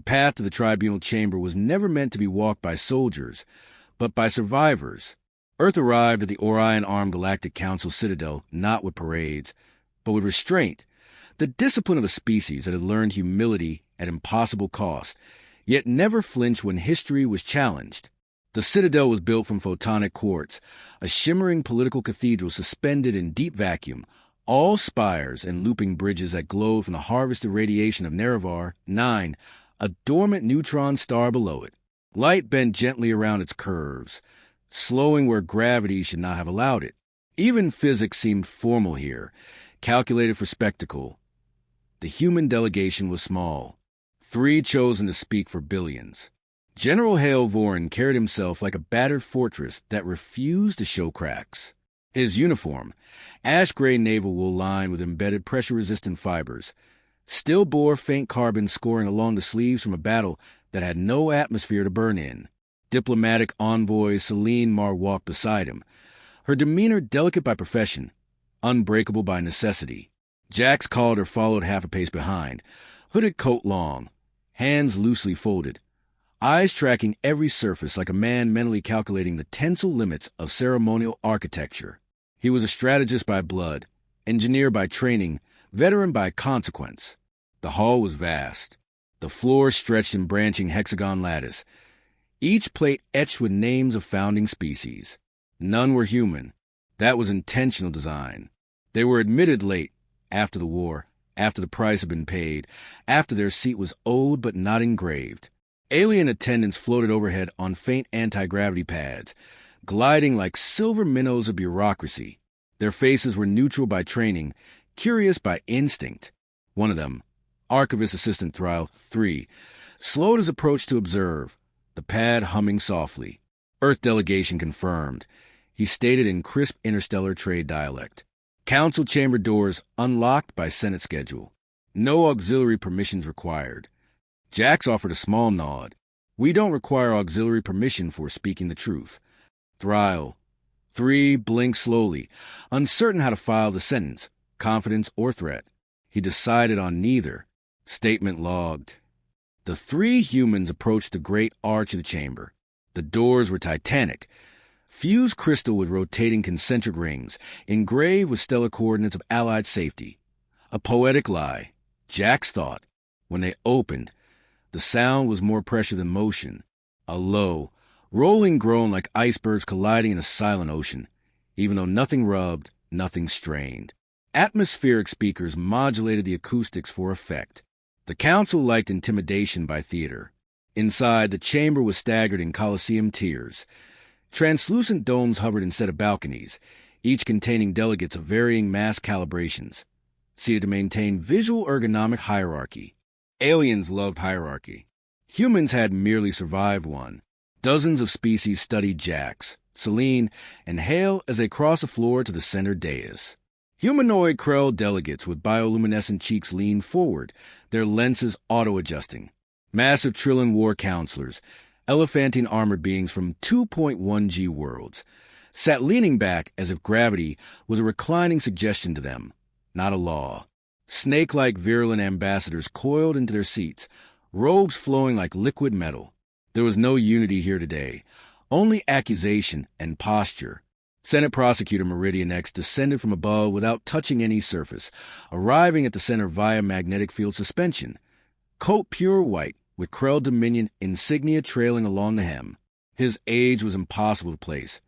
path to the tribunal chamber was never meant to be walked by soldiers, but by survivors. Earth arrived at the Orion Arm Galactic Council Citadel not with parades, but with restraint, the discipline of a species that had learned humility at impossible cost, yet never flinched when history was challenged. The Citadel was built from photonic quartz, a shimmering political cathedral suspended in deep vacuum, all spires and looping bridges that glowed from the harvested radiation of Nerevar 9, a dormant neutron star below it. Light bent gently around its curves, slowing where gravity should not have allowed it. Even physics seemed formal here, calculated for spectacle. The human delegation was small, 3 chosen to speak for billions. General Hale Voren carried himself like a battered fortress that refused to show cracks. His uniform, ash-gray naval wool lined with embedded pressure-resistant fibers, still bore faint carbon scoring along the sleeves from a battle that had no atmosphere to burn in. Diplomatic envoy Celine Mar walked beside him, her demeanor delicate by profession, unbreakable by necessity. Jax Calder followed half a pace behind, hooded coat long, hands loosely folded, eyes tracking every surface like a man mentally calculating the tensile limits of ceremonial architecture. He was a strategist by blood, engineer by training, veteran by consequence. The hall was vast. The floor stretched in branching hexagon lattice, each plate etched with names of founding species. None were human. That was intentional design. They were admitted late, after the war, after the price had been paid, after their seat was owed but not engraved. Alien attendants floated overhead on faint anti-gravity pads, gliding like silver minnows of bureaucracy. Their faces were neutral by training, curious by instinct. One of them, Archivist Assistant Thrial 3, slowed his approach to observe, the pad humming softly. Earth delegation confirmed, he stated in crisp interstellar trade dialect. Council chamber doors unlocked by Senate schedule. No auxiliary permissions required. Jax offered a small nod. We don't require auxiliary permission for speaking the truth. Thrial 3 blinked slowly, uncertain how to file the sentence, confidence or threat. He decided on neither. Statement logged. The 3 humans approached the great arch of the chamber. The doors were titanic, fused crystal with rotating concentric rings, engraved with stellar coordinates of Allied safety. A poetic lie, Jax thought. When they opened, the sound was more pressure than motion. A low, rolling groan like icebergs colliding in a silent ocean, even though nothing rubbed, nothing strained. Atmospheric speakers modulated the acoustics for effect. The council liked intimidation by theater. Inside, the chamber was staggered in Colosseum tiers. Translucent domes hovered instead of balconies, each containing delegates of varying mass calibrations, seated to maintain visual ergonomic hierarchy. Aliens loved hierarchy. Humans had merely survived one. Dozens of species studied Jax, Celine, and Hale as they crossed the floor to the center dais. Humanoid Krell delegates with bioluminescent cheeks leaned forward, their lenses auto-adjusting. Massive Trillion war counselors, elephantine armored beings from 2.1G worlds, sat leaning back as if gravity was a reclining suggestion to them, not a law. Snake-like virulent ambassadors coiled into their seats, robes flowing like liquid metal. There was no unity here today, only accusation and posture. Senate Prosecutor Meridian X descended from above without touching any surface, arriving at the center via magnetic field suspension. Coat pure white, with Krell Dominion insignia trailing along the hem. His age was impossible to place.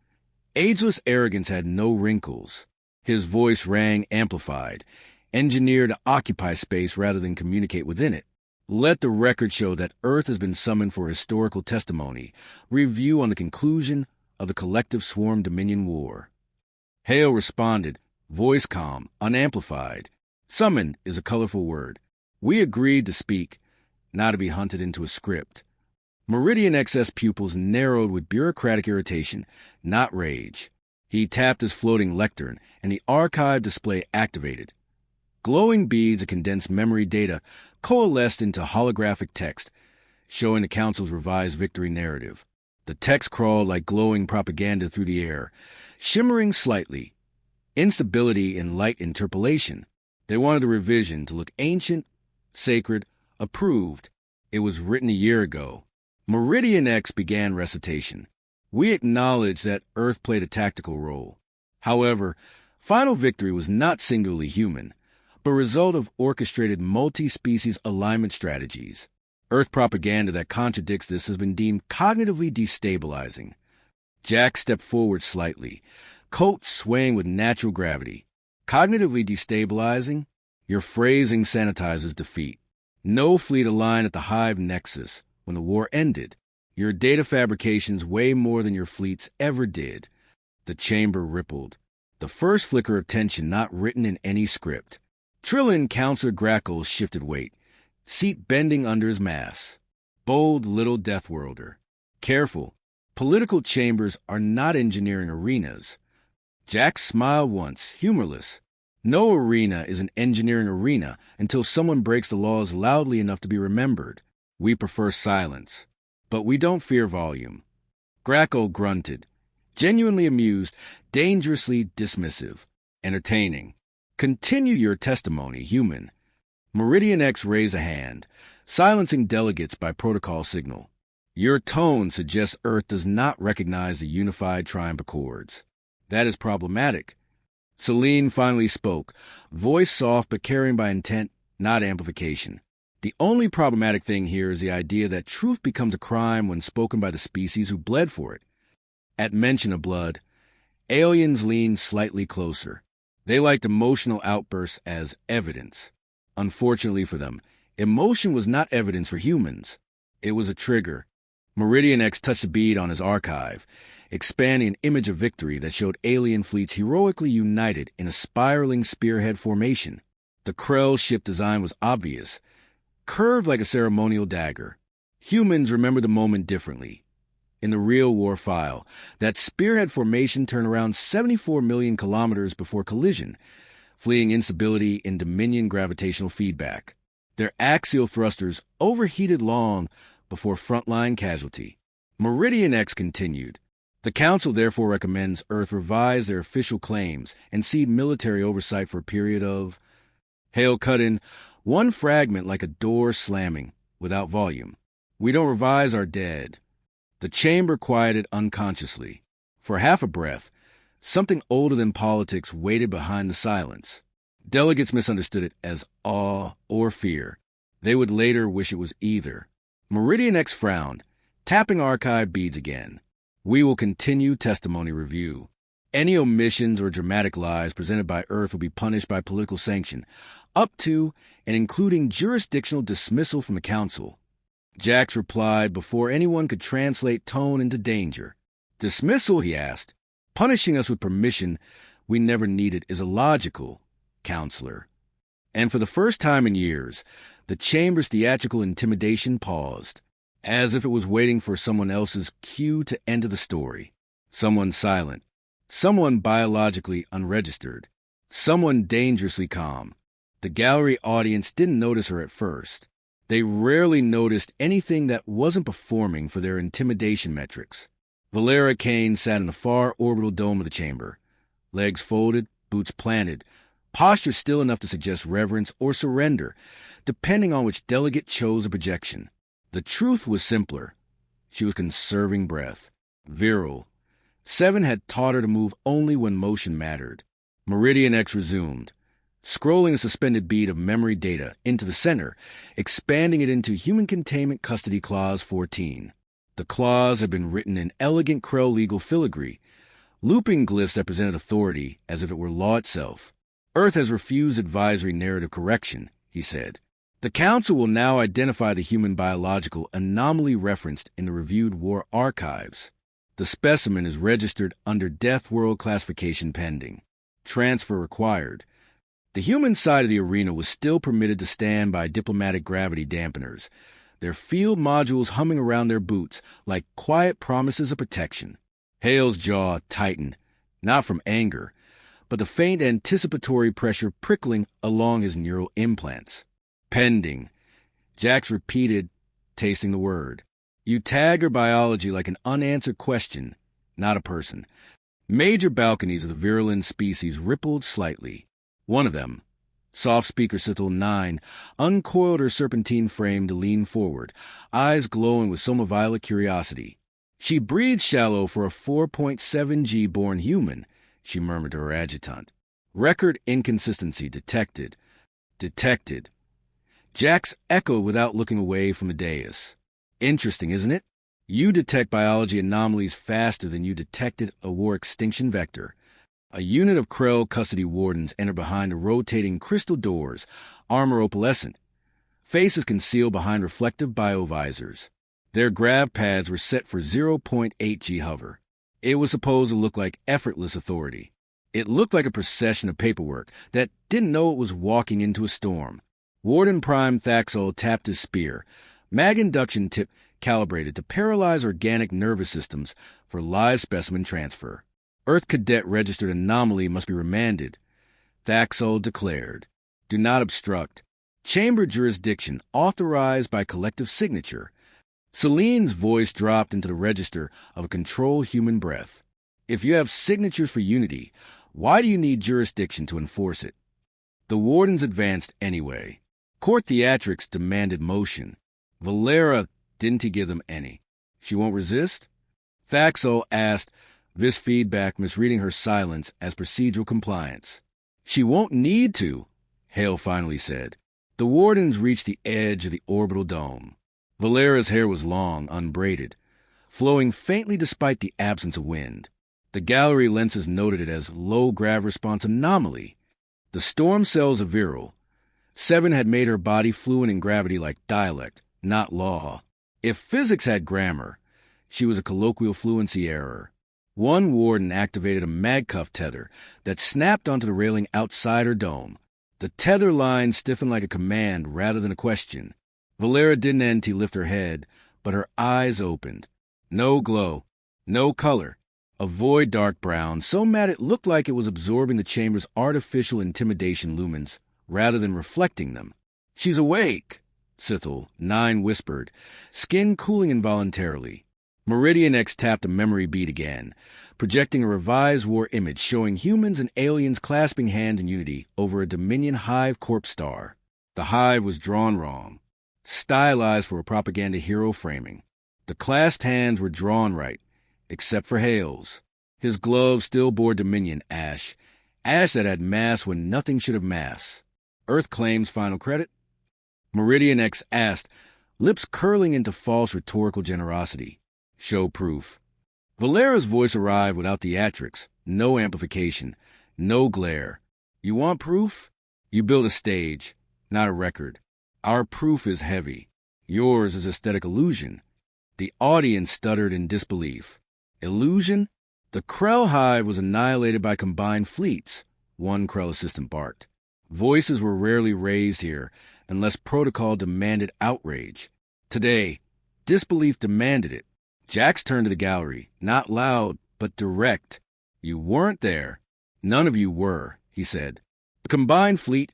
Ageless arrogance had no wrinkles. His voice rang amplified, engineered to occupy space rather than communicate within it. Let the record show that Earth has been summoned for historical testimony, review on the conclusion of the collective Swarm Dominion War. Hale responded, voice calm, unamplified. Summoned is a colorful word. We agreed to speak, not to be hunted into a script. Meridian XS pupils narrowed with bureaucratic irritation, not rage. He tapped his floating lectern, and the archive display activated. Glowing beads of condensed memory data coalesced into holographic text, showing the Council's revised victory narrative. The text crawled like glowing propaganda through the air, shimmering slightly. Instability in light interpolation. They wanted the revision to look ancient, sacred, approved, It was written a year ago. Meridian X began recitation. We acknowledge that Earth played a tactical role. However, final victory was not singularly human, but a result of orchestrated multi-species alignment strategies. Earth propaganda that contradicts this has been deemed cognitively destabilizing. Jack stepped forward slightly, coat swaying with natural gravity. Cognitively destabilizing? Your phrasing sanitizes defeat. No fleet aligned at the Hive Nexus when the war ended. Your data fabrications weigh more than your fleets ever did. The chamber rippled. The first flicker of tension not written in any script. Trillin Counselor Grackles shifted weight, seat bending under his mass. Bold little Deathworlder. Careful. Political chambers are not engineering arenas. Jack smiled once, humorless. No arena is an engineering arena until someone breaks the laws loudly enough to be remembered. We prefer silence, but we don't fear volume. Grackle grunted, genuinely amused, dangerously dismissive, entertaining. Continue your testimony, human. Meridian X raised a hand, silencing delegates by protocol signal. Your tone suggests Earth does not recognize the unified triumph accords. That is problematic. Celine finally spoke, voice soft but carrying by intent, not amplification. The only problematic thing here is the idea that truth becomes a crime when spoken by the species who bled for it. At mention of blood, aliens leaned slightly closer. They liked emotional outbursts as evidence. Unfortunately for them, emotion was not evidence for humans. It was a trigger. Meridian X touched a bead on his archive, expanding an image of victory that showed alien fleets heroically united in a spiraling spearhead formation. The Krell ship design was obvious, curved like a ceremonial dagger. Humans remember the moment differently. In the real war file, that spearhead formation turned around 74 million kilometers before collision, fleeing instability in Dominion gravitational feedback. Their axial thrusters overheated long before frontline casualty. Meridian X continued. The Council therefore recommends Earth revise their official claims and cede military oversight for a period of... Hale cut in, one fragment like a door slamming, without volume. We don't revise our dead. The chamber quieted unconsciously. For half a breath, something older than politics waited behind the silence. Delegates misunderstood it as awe or fear. They would later wish it was either. Meridian X frowned, tapping archive beads again. We will continue testimony review. Any omissions or dramatic lies presented by Earth will be punished by political sanction, up to and including jurisdictional dismissal from the Council. Jax replied before anyone could translate tone into danger. Dismissal, he asked. Punishing us with permission we never needed is illogical, Counselor. And for the first time in years, the Chamber's theatrical intimidation paused, as if it was waiting for someone else's cue to enter the story. Someone silent. Someone biologically unregistered. Someone dangerously calm. The gallery audience didn't notice her at first. They rarely noticed anything that wasn't performing for their intimidation metrics. Valera Kaine sat in the far orbital dome of the chamber. Legs folded, boots planted, posture still enough to suggest reverence or surrender, depending on which delegate chose a projection. The truth was simpler. She was conserving breath. Virile. Seven had taught her to move only when motion mattered. Meridian X resumed, scrolling a suspended bead of memory data into the center, expanding it into Human Containment Custody Clause 14. The clause had been written in elegant Krell legal filigree, looping glyphs that presented authority as if it were law itself. Earth has refused advisory narrative correction, he said. The Council will now identify the human biological anomaly referenced in the reviewed war archives. The specimen is registered under Deathworld classification pending. Transfer required. The human side of the arena was still permitted to stand by diplomatic gravity dampeners, their field modules humming around their boots like quiet promises of protection. Hale's jaw tightened, not from anger, but the faint anticipatory pressure prickling along his neural implants. Pending. Jax repeated, tasting the word. You tag her biology like an unanswered question, not a person. Major balconies of the virulent species rippled slightly. One of them, Soft speaker Sithil 9 uncoiled her serpentine frame to lean forward, eyes glowing with soma-violet curiosity. She breathed shallow for a 4.7G born human, she murmured to her adjutant. Record inconsistency detected. Detected. Jax echoed without looking away from the dais. Interesting, isn't it? You detect biology anomalies faster than you detected a war extinction vector. A unit of Krell custody wardens entered behind the rotating crystal doors, armor opalescent. Faces concealed behind reflective biovisors. Their grav pads were set for 0.8G hover. It was supposed to look like effortless authority. It looked like a procession of paperwork that didn't know it was walking into a storm. Warden Prime Thaxol tapped his spear, mag induction tip calibrated to paralyze organic nervous systems for live specimen transfer. Earth Cadet registered anomaly must be remanded. Thaxol declared. Do not obstruct. Chamber jurisdiction authorized by collective signature. Celine's voice dropped into the register of a controlled human breath. If you have signatures for unity, why do you need jurisdiction to enforce it? The wardens advanced anyway. Court theatrics demanded motion. Valera didn't he give them any. She won't resist? Thaxol asked, this feedback misreading her silence as procedural compliance. She won't need to, Hale finally said. The wardens reached the edge of the orbital dome. Valera's hair was long, unbraided, flowing faintly despite the absence of wind. The gallery lenses noted it as low grav response anomaly. The storm cells of virile. 7 had made her body fluent in gravity like dialect, not law. If physics had grammar, she was a colloquial fluency error. One warden activated a magcuff tether that snapped onto the railing outside her dome. The tether line stiffened like a command rather than a question. Valera didn't lift her head, but her eyes opened. No glow, no color. A void dark brown, so matte it looked like it was absorbing the chamber's artificial intimidation lumens rather than reflecting them. She's awake, Sithil 9 whispered, skin cooling involuntarily. Meridian X tapped a memory bead again, projecting a revised war image showing humans and aliens clasping hands in unity over a Dominion Hive corpse star. The hive was drawn wrong, stylized for a propaganda hero framing. The clasped hands were drawn right, except for Hale's. His gloves still bore Dominion ash that had mass when nothing should have mass. Earth claims final credit? Meridian X asked, lips curling into false rhetorical generosity. Show proof. Valera's voice arrived without theatrics, no amplification, no glare. You want proof? You build a stage, not a record. Our proof is heavy. Yours is aesthetic illusion. The audience stuttered in disbelief. Illusion? The Krell hive was annihilated by combined fleets, one Krell assistant barked. Voices were rarely raised here, unless protocol demanded outrage. Today, disbelief demanded it. Jax turned to the gallery, not loud, but direct. You weren't there. None of you were, he said. The combined fleet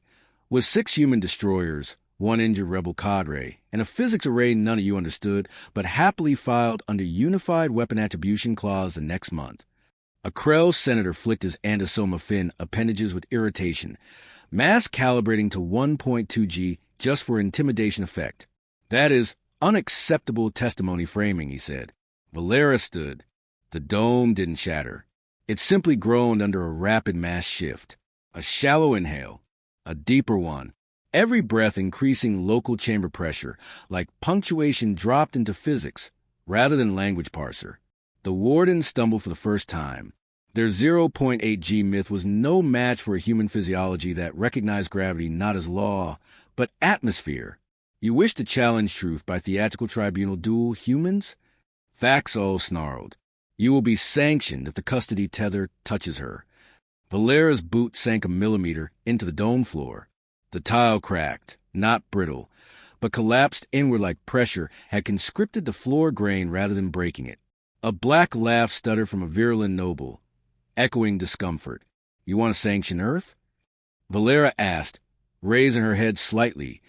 was 6 human destroyers, 1 injured rebel cadre, and a physics array none of you understood, but happily filed under Unified Weapon Attribution Clause the next month. A Krell senator flicked his andosoma fin appendages with irritation, mass calibrating to 1.2G just for intimidation effect. That is unacceptable testimony framing, he said. Valera stood. The dome didn't shatter. It simply groaned under a rapid mass shift. A shallow inhale. A deeper one. Every breath increasing local chamber pressure, like punctuation dropped into physics, rather than language parser. The warden stumbled for the first time. Their 0.8G myth was no match for a human physiology that recognized gravity not as law, but atmosphere. You wish to challenge truth by theatrical tribunal dual humans? Thaxol snarled. You will be sanctioned if the custody tether touches her. Valera's boot sank a millimeter into the dome floor. The tile cracked, not brittle, but collapsed inward like pressure had conscripted the floor grain rather than breaking it. A black laugh stuttered from a virulent noble, echoing discomfort. You want to sanction Earth? Valera asked, raising her head slightly,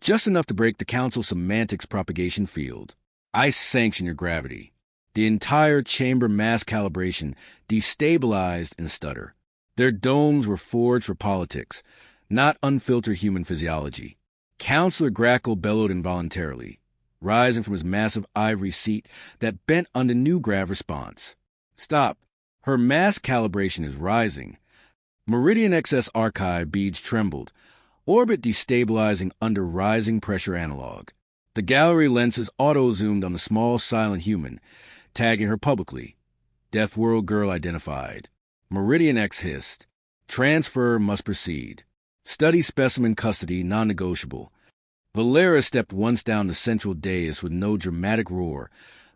just enough to break the Council semantics propagation field. I sanction your gravity. The entire chamber mass calibration destabilized in a stutter. Their domes were forged for politics, not unfiltered human physiology. Counselor Grackle bellowed involuntarily, rising from his massive ivory seat that bent under new grav response. Stop. Her mass calibration is rising. Meridian XS archive beads trembled, orbit destabilizing under rising pressure analog. The gallery lenses auto-zoomed on the small, silent human, tagging her publicly. Deathworld Girl identified. Meridian X hissed. Transfer must proceed. Study specimen custody non-negotiable. Valera stepped once down the central dais with no dramatic roar,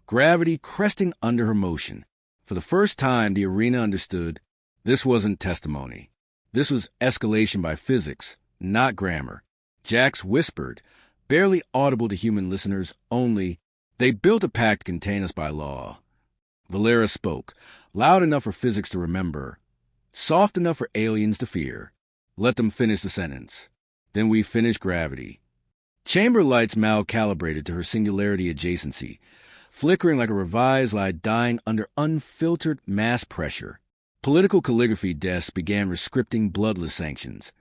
gravity cresting under her motion. For the first time, the arena understood this wasn't testimony. This was escalation by physics, not grammar. Jax whispered, barely audible to human listeners, only, "They built a pact to contain us by law." Valera spoke, loud enough for physics to remember, soft enough for aliens to fear. Let them finish the sentence. Then we finish gravity. Chamber lights mal-calibrated to her singularity adjacency, flickering like a revised light dying under unfiltered mass pressure. Political calligraphy desks began rescripting bloodless sanctions,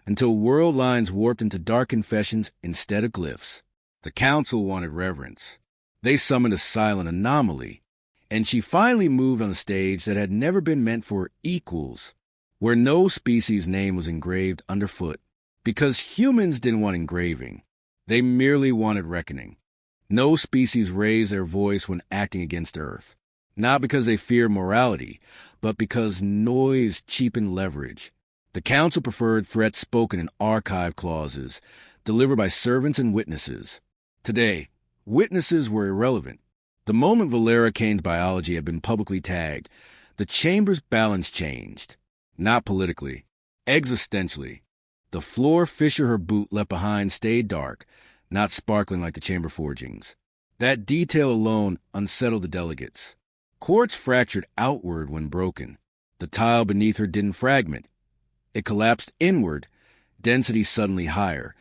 until world lines warped into dark confessions instead of glyphs. The council wanted reverence. They summoned a silent anomaly, and she finally moved on a stage that had never been meant for equals, where no species' name was engraved underfoot, because humans didn't want engraving. They merely wanted reckoning. No species raised their voice when acting against Earth, not because they feared morality, but because noise cheapened leverage. The council preferred threats spoken in archive clauses, delivered by servants and witnesses. Today, witnesses were irrelevant. The moment Valera Kaine's biology had been publicly tagged, the chamber's balance changed. Not politically, existentially. The floor fissure her boot left behind stayed dark, not sparkling like the chamber forgings. That detail alone unsettled the delegates. Quartz fractured outward when broken. The tile beneath her didn't fragment. It collapsed inward, density suddenly higher,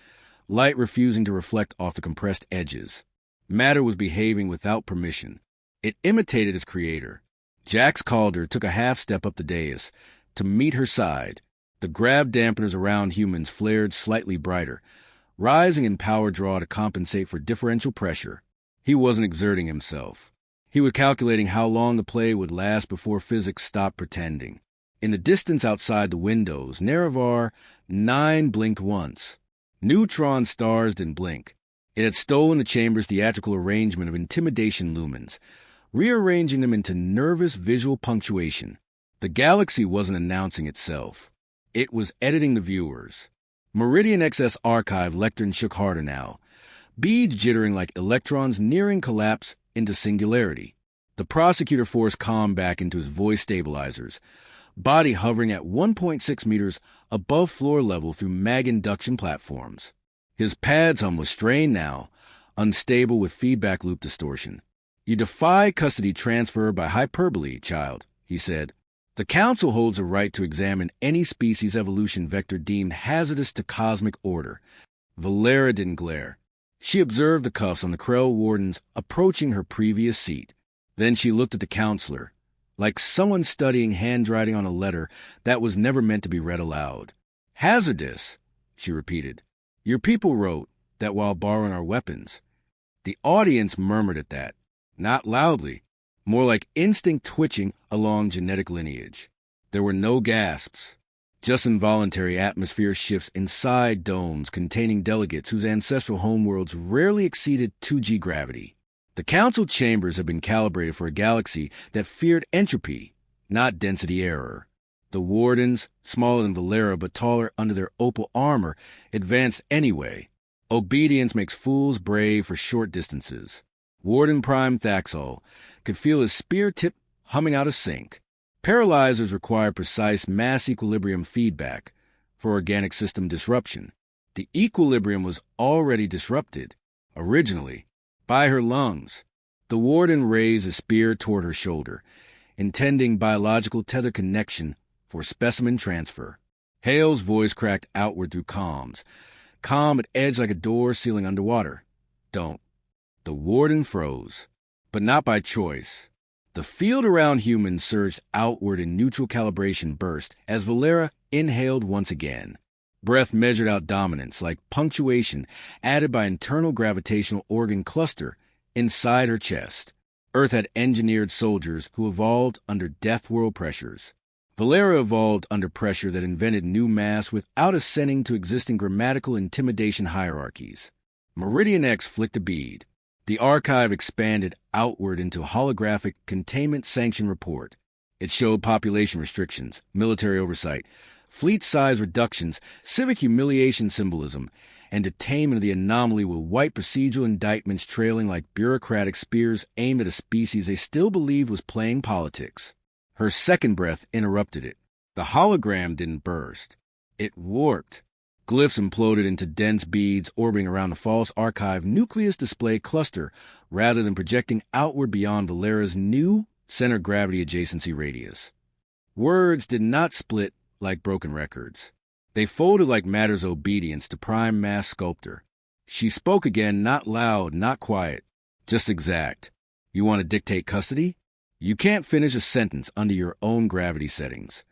light refusing to reflect off the compressed edges. Matter was behaving without permission. It imitated its creator. Jax Calder took a half step up the dais to meet her side. The grav dampeners around humans flared slightly brighter, rising in power draw to compensate for differential pressure. He wasn't exerting himself. He was calculating how long the play would last before physics stopped pretending. In the distance outside the windows, Nerevar 9 blinked once. Neutron stars didn't blink. It had stolen the chamber's theatrical arrangement of intimidation lumens, rearranging them into nervous visual punctuation. The galaxy wasn't announcing itself. It was editing the viewers. Meridian XS archive lectern shook harder now, beads jittering like electrons nearing collapse into singularity. The prosecutor forced calm back into his voice stabilizers, body hovering at 1.6 meters above floor level through mag induction platforms. His pads hum was strained now, unstable with feedback loop distortion. "You defy custody transfer by hyperbole, child," he said. "The Council holds a right to examine any species evolution vector deemed hazardous to cosmic order." Valera didn't glare. She observed the cuffs on the Krell wardens approaching her previous seat. Then she looked at the counselor, like someone studying handwriting on a letter that was never meant to be read aloud. "Hazardous," she repeated. "Your people wrote that while borrowing our weapons." The audience murmured at that, not loudly, more like instinct twitching along genetic lineage. There were no gasps, just involuntary atmosphere shifts inside domes containing delegates whose ancestral homeworlds rarely exceeded 2G gravity. The council chambers had been calibrated for a galaxy that feared entropy, not density error. The wardens, smaller than Valera but taller under their opal armor, advanced anyway. Obedience makes fools brave for short distances. Warden Prime Thaxol could feel his spear tip humming out of sync. Paralyzers require precise mass equilibrium feedback for organic system disruption. The equilibrium was already disrupted, originally, by her lungs. The warden raised a spear toward her shoulder, intending biological tether connection for specimen transfer. Hale's voice cracked outward through comms. Calm at edge like a door sealing underwater. "Don't." The warden froze, but not by choice. The field around humans surged outward in neutral calibration burst as Valera inhaled once again. Breath measured out dominance, like punctuation added by internal gravitational organ cluster inside her chest. Earth had engineered soldiers who evolved under Deathworld pressures. Valera evolved under pressure that invented new mass without ascending to existing grammatical intimidation hierarchies. Meridian X flicked a bead. The archive expanded outward into a holographic containment sanction report. It showed population restrictions, military oversight, fleet size reductions, civic humiliation symbolism, and detainment of the anomaly with white procedural indictments trailing like bureaucratic spears aimed at a species they still believed was playing politics. Her second breath interrupted it. The hologram didn't burst. It warped. Glyphs imploded into dense beads orbiting around the false archive nucleus display cluster rather than projecting outward beyond Valera's new center gravity adjacency radius. Words did not split like broken records. They folded like matter's obedience to prime mass sculptor. She spoke again, not loud, not quiet, just exact. You want to dictate custody? You can't finish a sentence under your own gravity settings.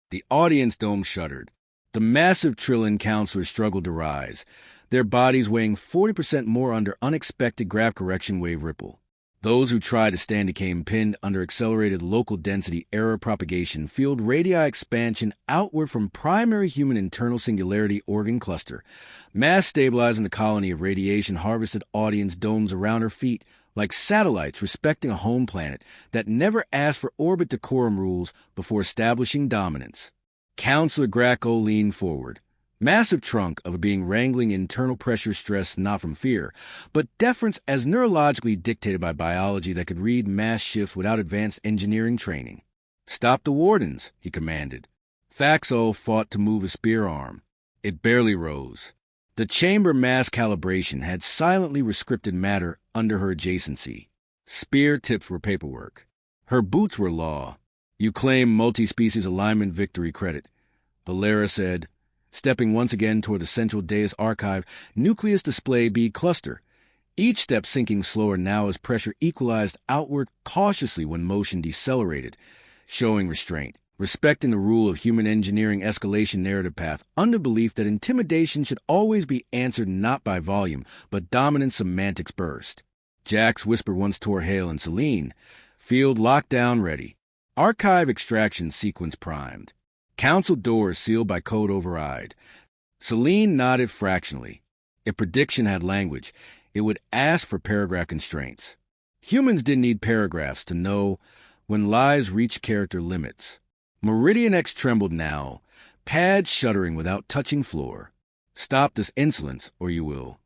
The audience dome shuddered. The massive Trillion counselors struggled to rise, their bodies weighing 40% more under unexpected grav correction wave ripple. Those who tried to stand became pinned under accelerated local density error propagation field radii expansion outward from primary human internal singularity organ cluster, mass stabilizing the colony of radiation harvested audience domes around her feet, like satellites respecting a home planet that never asked for orbit decorum rules before establishing dominance. Counselor Graco leaned forward, massive trunk of a being wrangling internal pressure stress not from fear, but deference as neurologically dictated by biology that could read mass shifts without advanced engineering training. "Stop the wardens," he commanded. Thaxo fought to move his spear arm. It barely rose. The chamber mass calibration had silently rescripted matter under her adjacency. Spear tips were paperwork. Her boots were law. "You claim multi-species alignment victory credit," Valera said, stepping once again toward the central dais archive nucleus display bead cluster, each step sinking slower now as pressure equalized outward cautiously when motion decelerated, showing restraint, respecting the rule of human engineering escalation narrative path under belief that intimidation should always be answered not by volume, but dominant semantics burst. Jack's whisper once tore Hale and Celine. Field lockdown ready. Archive extraction sequence primed. Council doors sealed by code override. Celine nodded fractionally. If prediction had language, it would ask for paragraph constraints. Humans didn't need paragraphs to know when lies reached character limits. Meridian X trembled now, pads shuddering without touching floor. "Stop this insolence, or you will."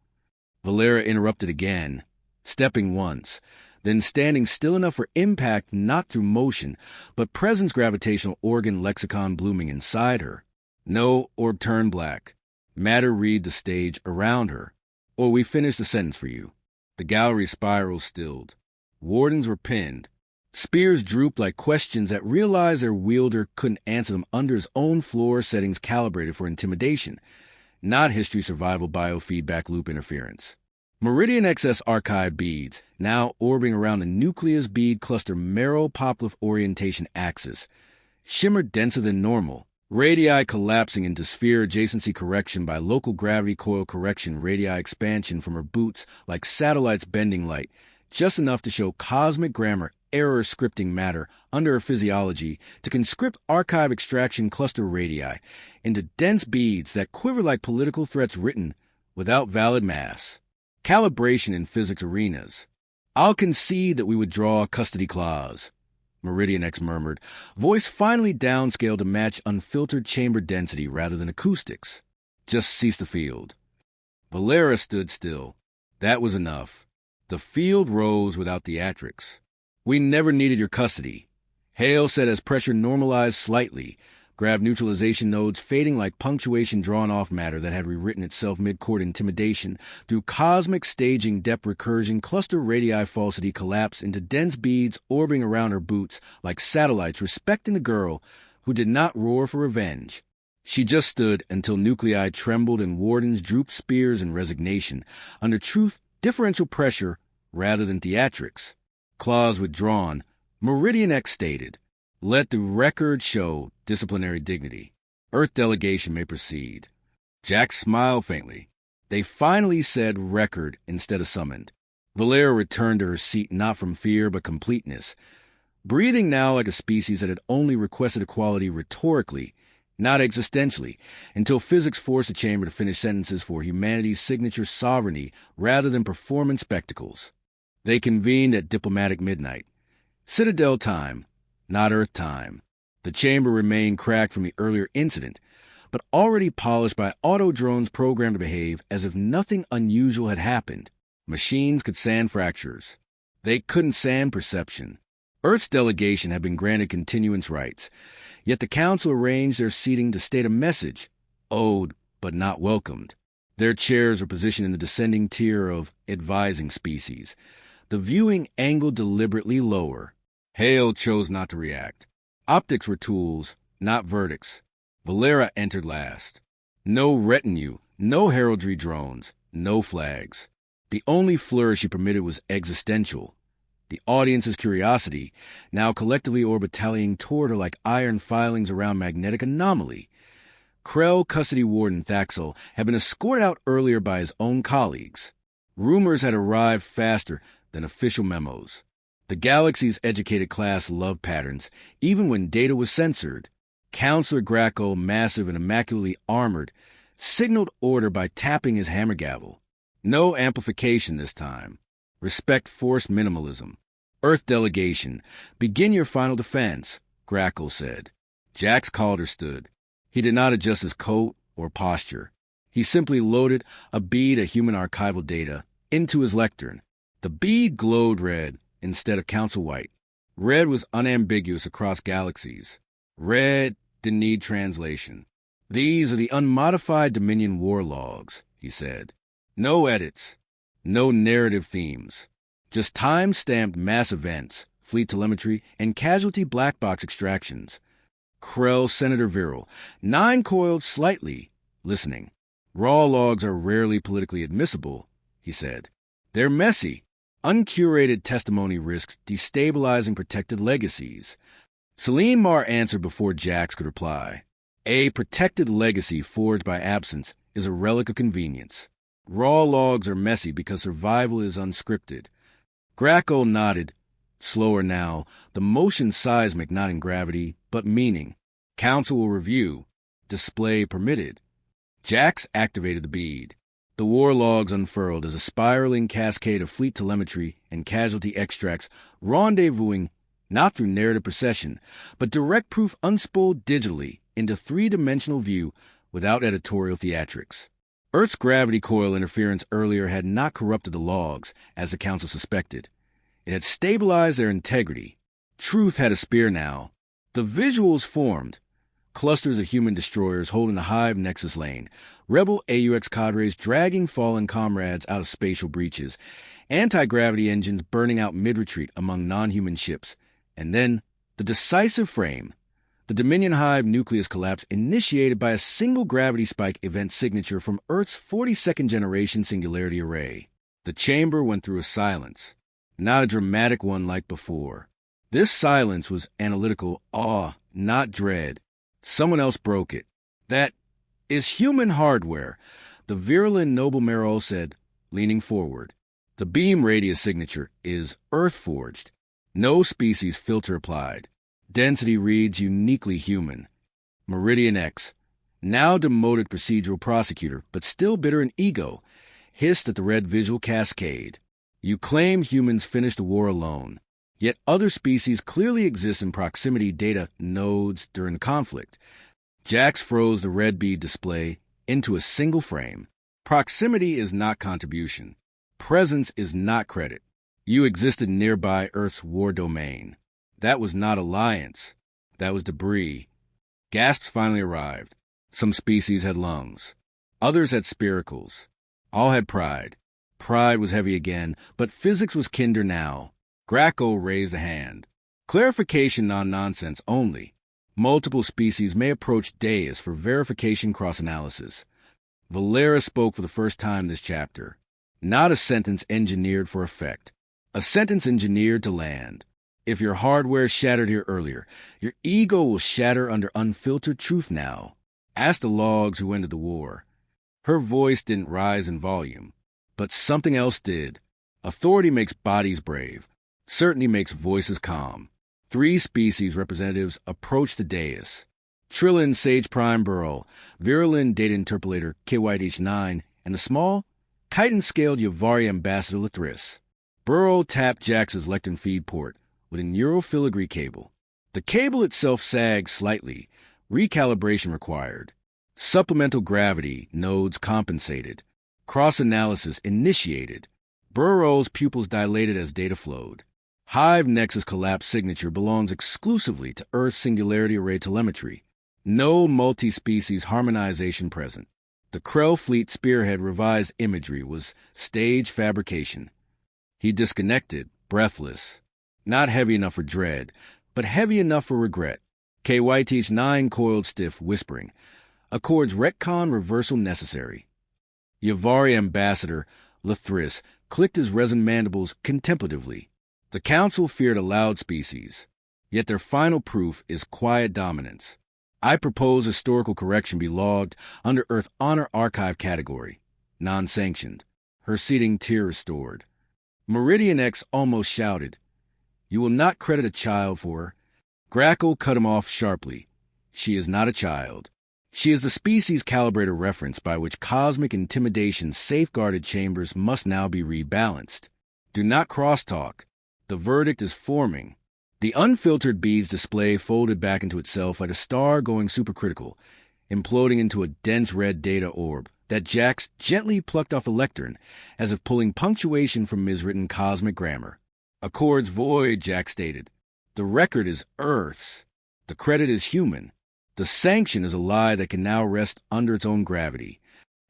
Valera interrupted again, stepping once, then standing still enough for impact not through motion, but presence gravitational organ lexicon blooming inside her. "No, orb turn black. Matter read the stage around her, or we finish the sentence for you." The gallery spiral stilled. Wardens were pinned. Spears drooped like questions that realized their wielder couldn't answer them under his own floor settings calibrated for intimidation, not history survival biofeedback loop interference. Meridian XS archive beads, now orbiting around the nucleus bead cluster Merrill-Poplar orientation axis, shimmered denser than normal, radii collapsing into sphere adjacency correction by local gravity coil correction radii expansion from her boots like satellites bending light, just enough to show cosmic grammar error scripting matter under her physiology to conscript archive extraction cluster radii into dense beads that quiver like political threats written without valid mass. Calibration in physics arenas. "I'll concede that we would draw a custody clause," Meridian X murmured, voice finally downscaled to match unfiltered chamber density rather than acoustics. "Just cease the field." Valera stood still. That was enough. The field rose without theatrics. "We never needed your custody," Hale said as pressure normalized slightly, grav neutralization nodes fading like punctuation drawn off matter that had rewritten itself mid-chord intimidation through cosmic staging depth recursion cluster radii falsity collapse into dense beads orbiting around her boots like satellites respecting the girl who did not roar for revenge. She just stood until nuclei trembled and wardens drooped spears in resignation under truth differential pressure rather than theatrics. Clause withdrawn, Meridian X stated, "Let the record show disciplinary dignity. Earth delegation may proceed." Jack smiled faintly. They finally said record instead of summoned. Valera returned to her seat not from fear but completeness, breathing now like a species that had only requested equality rhetorically, not existentially, until physics forced the chamber to finish sentences for humanity's signature sovereignty rather than performance spectacles. They convened at diplomatic midnight. Citadel time, not Earth time. The chamber remained cracked from the earlier incident, but already polished by auto-drones programmed to behave as if nothing unusual had happened. Machines could sand fractures. They couldn't sand perception. Earth's delegation had been granted continuance rights, yet the Council arranged their seating to state a message, owed but not welcomed. Their chairs were positioned in the descending tier of advising species, the viewing angle deliberately lower. Hale chose not to react. Optics were tools, not verdicts. Valera entered last. No retinue, no heraldry drones, no flags. The only flourish he permitted was existential. The audience's curiosity, now collectively orbitaling toward her like iron filings around magnetic anomaly. Krell custody warden Thaxel had been escorted out earlier by his own colleagues. Rumors had arrived faster than official memos. The galaxy's educated class loved patterns, even when data was censored. Counselor Graco, massive and immaculately armored, signaled order by tapping his hammer gavel. No amplification this time. Respect forced minimalism. Earth delegation, begin your final defense, Graco said. Jack's Calder stood. He did not adjust his coat or posture. He simply loaded a bead of human archival data into his lectern. The bead glowed red instead of council white. Red was unambiguous across galaxies. Red didn't need translation. These are the unmodified Dominion war logs, he said. No edits, no narrative themes. Just time-stamped mass events, fleet telemetry, and casualty black box extractions. Krell Senator Viral, nine-coiled slightly, listening. Raw logs are rarely politically admissible, he said. They're messy. Uncurated testimony risks destabilizing protected legacies. Salim Mar answered before Jax could reply. A protected legacy forged by absence is a relic of convenience. Raw logs are messy because survival is unscripted. Graco nodded, slower now, the motion seismic not in gravity, but meaning. Council will review. Display permitted. Jax activated the bead. The war logs unfurled as a spiraling cascade of fleet telemetry and casualty extracts rendezvousing not through narrative procession, but direct proof unspooled digitally into three-dimensional view without editorial theatrics. Earth's gravity coil interference earlier had not corrupted the logs, as the Council suspected. It had stabilized their integrity. Truth had a spear now. The visuals formed. Clusters of human destroyers holding the Hive Nexus lane, rebel AUX cadres dragging fallen comrades out of spatial breaches, anti-gravity engines burning out mid-retreat among non-human ships, and then the decisive frame. The Dominion Hive nucleus collapse initiated by a single gravity spike event signature from Earth's 42nd generation singularity array. The chamber went through a silence, not a dramatic one like before. This silence was analytical awe, not dread. Someone else broke it. That is human hardware, the virulent noble Merrill said, leaning forward. The beam radius signature is Earth-forged. No species filter applied. Density reads uniquely human. Meridian X, now demoted procedural prosecutor, but still bitter in ego, hissed at the red visual cascade. You claim humans finished the war alone. Yet other species clearly exist in proximity data nodes during the conflict. Jax froze the red bead display into a single frame. Proximity is not contribution. Presence is not credit. You existed nearby Earth's war domain. That was not alliance. That was debris. Gasps finally arrived. Some species had lungs. Others had spiracles. All had pride. Pride was heavy again, but physics was kinder now. Graco raised a hand. Clarification non-nonsense only. Multiple species may approach Deus for verification cross-analysis. Valera spoke for the first time this chapter. Not a sentence engineered for effect. A sentence engineered to land. If your hardware shattered here earlier, your ego will shatter under unfiltered truth now. Ask the logs who ended the war. Her voice didn't rise in volume, but something else did. Authority makes bodies brave. Certainty makes voices calm. 3 species representatives approached the dais. Trillin Sage Prime Burl, Virulin Data Interpolator quietest, and the small, chitin-scaled Yavari Ambassador Lathris. Burl tapped Jax's lectern feed port with a neurofiligree cable. The cable itself sagged slightly, recalibration required. Supplemental gravity nodes compensated. Cross-analysis initiated. Burrow's pupils dilated as data flowed. Hive Nexus collapse signature belongs exclusively to Earth Singularity Array telemetry. No multi-species harmonization present. The Krell Fleet spearhead revised imagery was stage fabrication. He disconnected, breathless. Not heavy enough for dread, but heavy enough for regret. KYTH-9 coiled stiff, whispering, Accords retcon reversal necessary. Yavari Ambassador Lathris clicked his resin mandibles contemplatively. The Council feared a loud species, yet their final proof is quiet dominance. I propose historical correction be logged under Earth Honor Archive category, non-sanctioned. Her seating tier restored. Meridian X almost shouted, You will not credit a child for her. Grackle cut him off sharply. She is not a child. She is the species calibrator reference by which cosmic intimidation safeguarded chambers must now be rebalanced. Do not crosstalk. The verdict is forming. The unfiltered beads display folded back into itself like a star going supercritical, imploding into a dense red data orb that Jax gently plucked off a lectern, as if pulling punctuation from miswritten cosmic grammar. Accords void, Jax stated. The record is Earth's. The credit is human. The sanction is a lie that can now rest under its own gravity.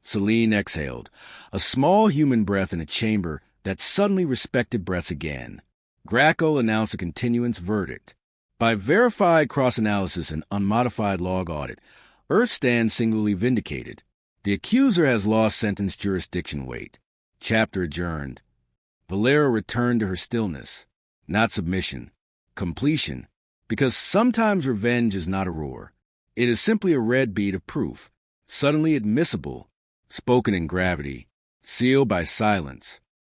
Celine exhaled, a small human breath in a chamber that suddenly respected breaths again. Grackle announced a continuance verdict. By verified cross-analysis and unmodified log audit, Earth stands singularly vindicated. The accuser has lost sentence jurisdiction weight. Chapter adjourned. Valera returned to her stillness. Not submission. Completion. Because sometimes revenge is not a roar. It is simply a red bead of proof, suddenly admissible, spoken in gravity, sealed by silence.